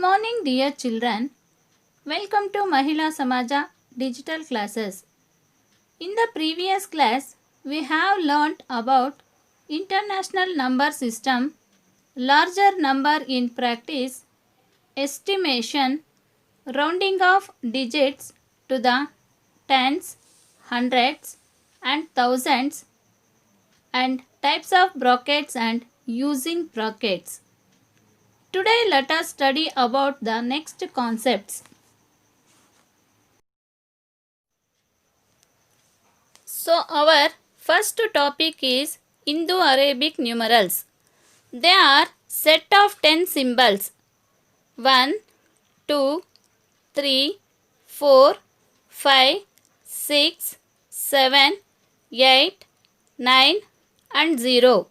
morning, dear children. Welcome to Mahila Samaja digital classes. In the previous class, we have learnt about international number system, larger number in practice, estimation, rounding of digits to the tens, hundreds and thousands, and types of brackets and using brackets. Today let us study about the next concepts. So our first topic is Indo-Arabic numerals. They are set of 10 symbols 1, 2, 3, 4, 5, 6, 7, 8, 9 and 0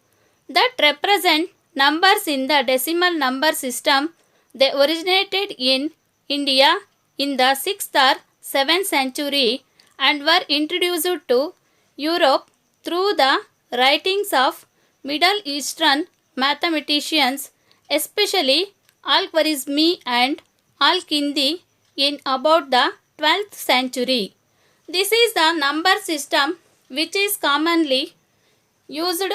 that represent numbers in the decimal number system. They originated in India in the 6th or 7th century and were introduced to Europe through the writings of Middle Eastern mathematicians, especially Al-Khwarizmi and Al-Kindi in about the 12th century. This is the number system which is commonly used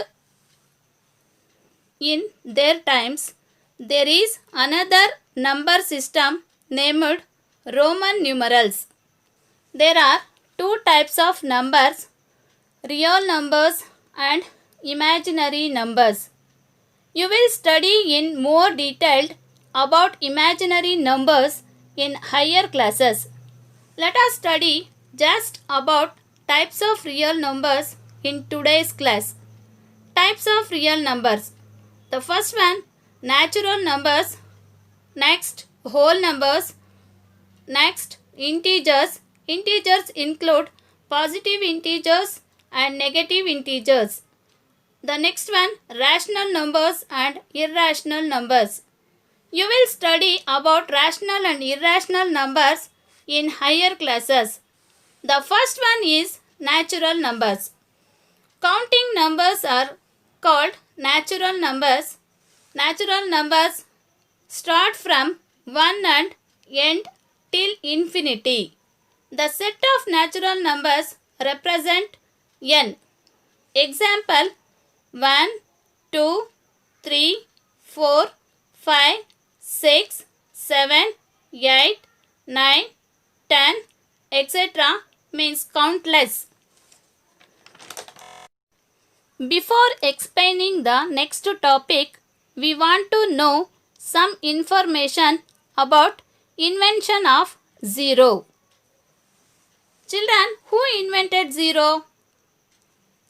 in their times. There is another number system named Roman numerals. There are two types of numbers, real numbers and imaginary numbers. You will study in more detail about imaginary numbers in higher classes. Let us study just about types of real numbers in today's class. Types of real numbers. The first one, natural numbers. Next, whole numbers. Next, integers. Integers include positive integers and negative integers. The next one, rational numbers and irrational numbers. You will study about rational and irrational numbers in higher classes. The first one is natural numbers. Counting numbers are called natural numbers. Natural numbers start from 1 and end till infinity. The set of natural numbers represent n. Example 1, 2, 3, 4, 5, 6, 7, 8, 9, 10, etc. means countless. Before explaining the next topic, we want to know some information about invention of zero. Children, who invented zero?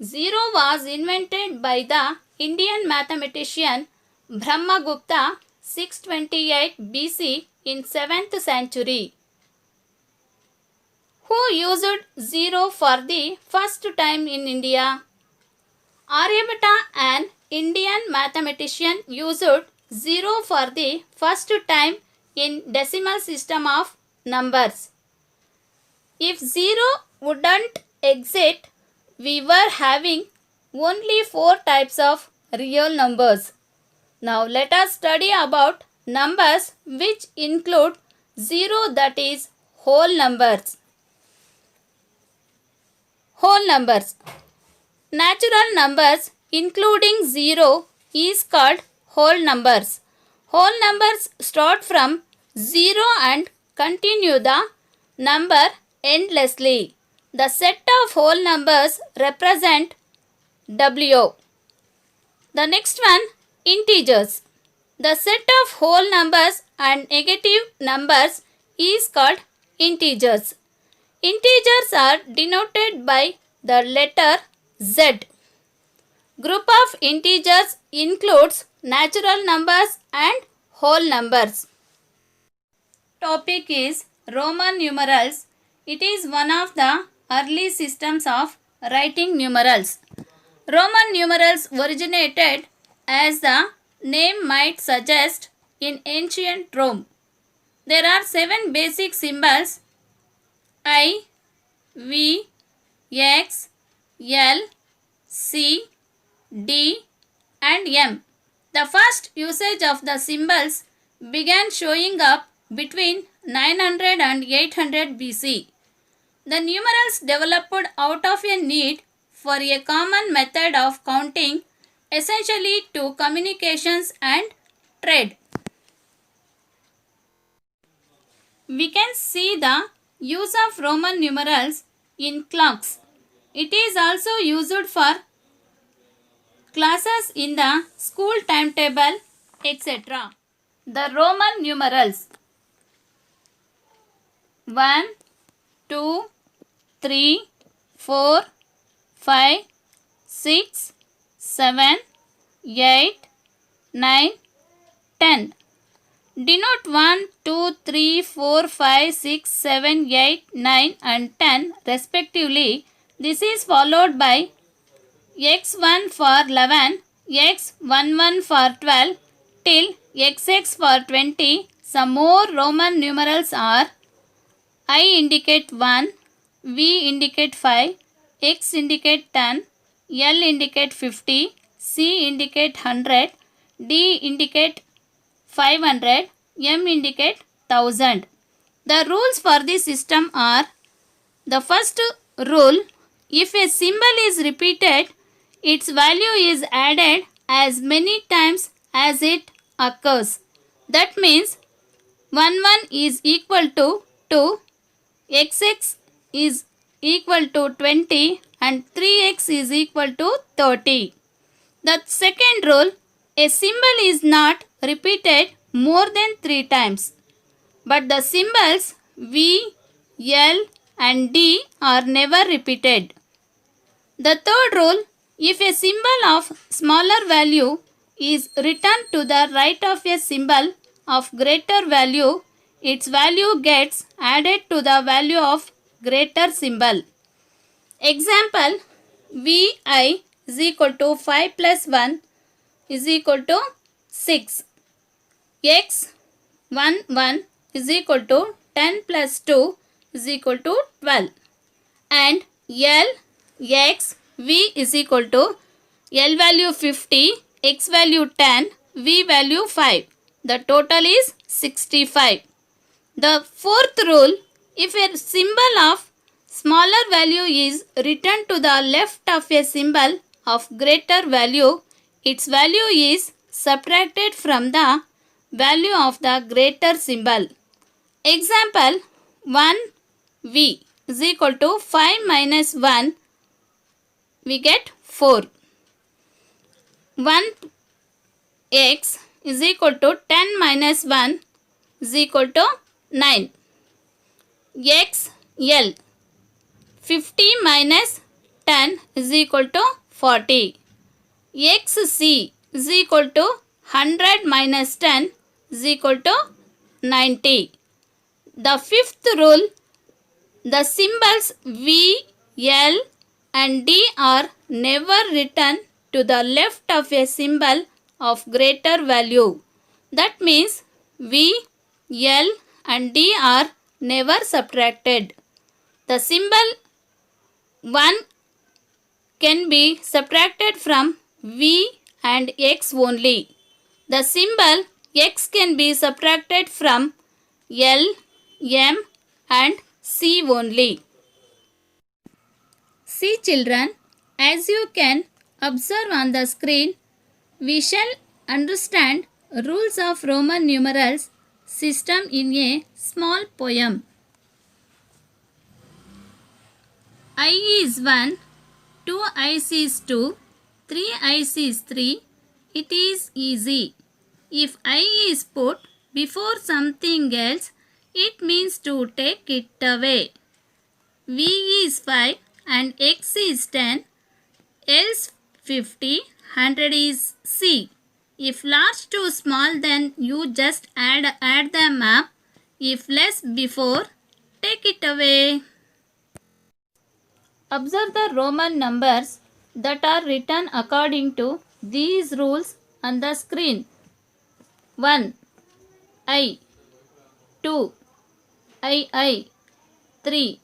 Zero was invented by the Indian mathematician Brahmagupta 628 BC in 7th century. Who used zero for the first time in India? Aryabhatta, an Indian mathematician, used zero for the first time in decimal system of numbers. If zero wouldn't exist, we were having only 4 types of real numbers. Now let us study about numbers which include zero, that is whole numbers. Whole numbers. Natural numbers including zero is called whole numbers. Whole numbers start from 0 and continue the number endlessly. The set of whole numbers represent W. The next one, integers. The set of whole numbers and negative numbers is called integers. Integers are denoted by the letter Z. Group of integers includes natural numbers and whole numbers. Topic is Roman numerals. It is one of the early systems of writing numerals. Roman numerals originated, as the name might suggest, in ancient Rome. There are 7 basic symbols: I, V, X, L, C, D and M. The first usage of the symbols began showing up between 900 and 800 BC. The numerals developed out of a need for a common method of counting, essentially to communications and trade. We can see the use of Roman numerals in clocks. It is also used for classes in the school timetable, etc. The Roman numerals 1, 2, 3, 4, 5, 6, 7, 8, 9, 10. Denote 1, 2, 3, 4, 5, 6, 7, 8, 9 and 10 respectively. This is followed by x1 for 11, x11 for 12 till xx for 20. Some more Roman numerals are I indicate 1, V indicate 5, X indicate 10, L indicate 50, C indicate 100, D indicate 500, M indicate 1000. The rules for this system are: the first rule, if a symbol is repeated, its value is added as many times as it occurs. That means 1 is equal to 2, xx is equal to 20 and 3x is equal to 30. The second rule, a symbol is not repeated more than 3 times, but the symbols V, L and D are never repeated. The third rule, if a symbol of smaller value is written to the right of a symbol of greater value, its value gets added to the value of greater symbol. Example, Vi is equal to 5 plus 1 is equal to 6. X11 is equal to 10 plus 2 is equal to 12. And L, X, V is equal to L value 50, X value 10, V value 5. The total is 65. The fourth rule, if a symbol of smaller value is written to the left of a symbol of greater value, its value is subtracted from the value of the greater symbol. Example, 1V is equal to 5 minus 1, we get 4. 1x is equal to 10 minus 1 is equal to 9. XL 50 minus 10 is equal to 40. XC is equal to 100 minus 10 is equal to 90. The fifth rule, the symbols V, L and D are never written to the left of a symbol of greater value. That means V, L and D are never subtracted. The symbol 1 can be subtracted from V and X only. The symbol X can be subtracted from L, M and C only. See children, as you can observe on the screen, we shall understand rules of Roman numerals system in a small poem. I is 1, 2 I's is 2, 3 I's is 3. It is easy. If I is put before something else, it means to take it away. V is 5 and X is 10, else 50, 100 is C. If large to small, then you just add them up. If less before, take it away. Observe the Roman numbers that are written according to these rules on the screen. 1 I, 2 I, 3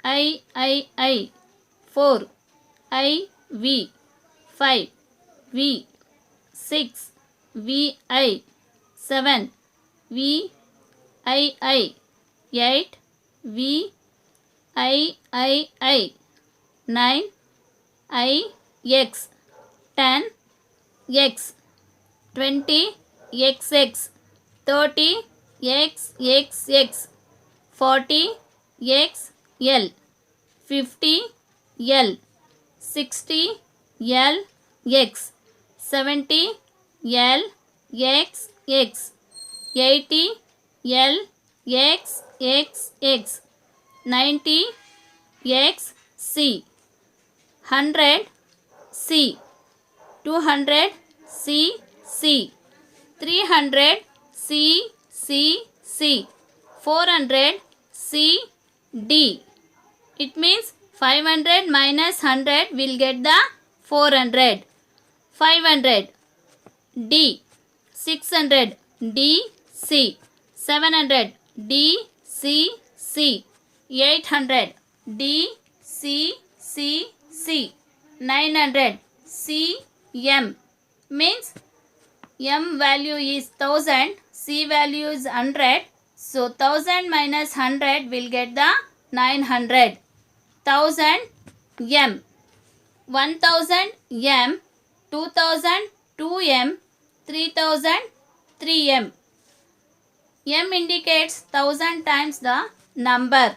I, 4 I, V, 5 V, 6 VI, 7 V I 8 V I 9 I X 10 X 20 XX 30 XX 40 XL 50 L 60 L X 70 L X 80 L X 90 X C 100 C 200 C 300 C 400 C D. It means 500 minus 100 will get the 400. 500 D. 600 D C. 700 D C. 800 D C. 900 C M. Means M value is 1000, C value is 100. So 1000 minus 100 will get the 900. 1000 M. 1000 M. 2000 2M. 3000 3M. M indicates 1000 times the number.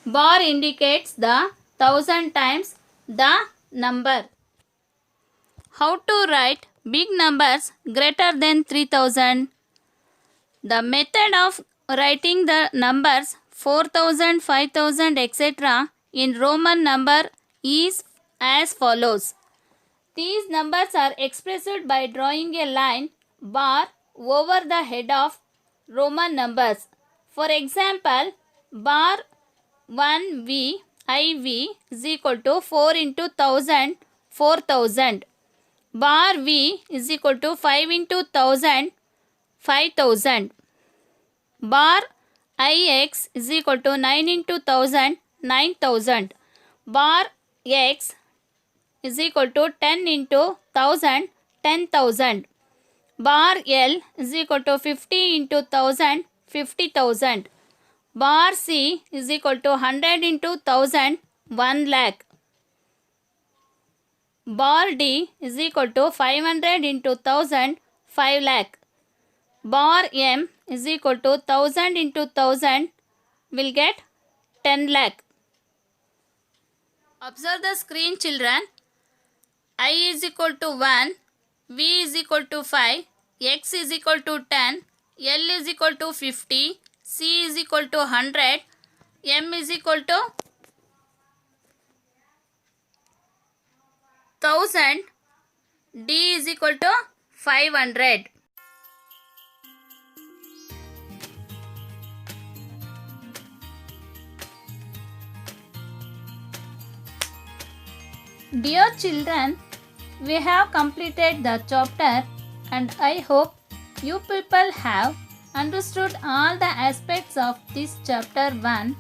Bar indicates the 1000 times the number. How to write big numbers greater than 3000? The method of writing the numbers 4000, 5000, etc. in Roman number is as follows. These numbers are expressed by drawing a line bar over the head of Roman numbers. For example, bar 1V IV is equal to 4 into 1000, 4000. Bar V is equal to 5 into 1000, 5000. Bar IX is equal to 9 into 1000, 9000. Bar X is equal to 10 into 1000, 10,000. Bar L is equal to 50 into 1000, 50,000. Bar C is equal to 100 into 1000, 1 lakh. Bar D is equal to 500 into 1000, 5 lakh. Bar M is equal to 1000 into 1000 will get 10 lakh. Observe the screen, children. I is equal to 1, V is equal to 5, X is equal to 10, L is equal to 50, C is equal to 100, M is equal to 1000, D is equal to 500. Dear children, we have completed the chapter and I hope you people have understood all the aspects of this chapter 1,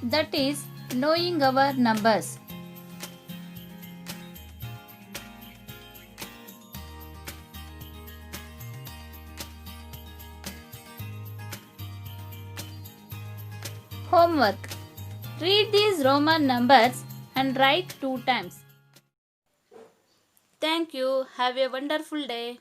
that is knowing our numbers. Homework. Read these Roman numbers and write 2 times. Thank you. Have a wonderful day.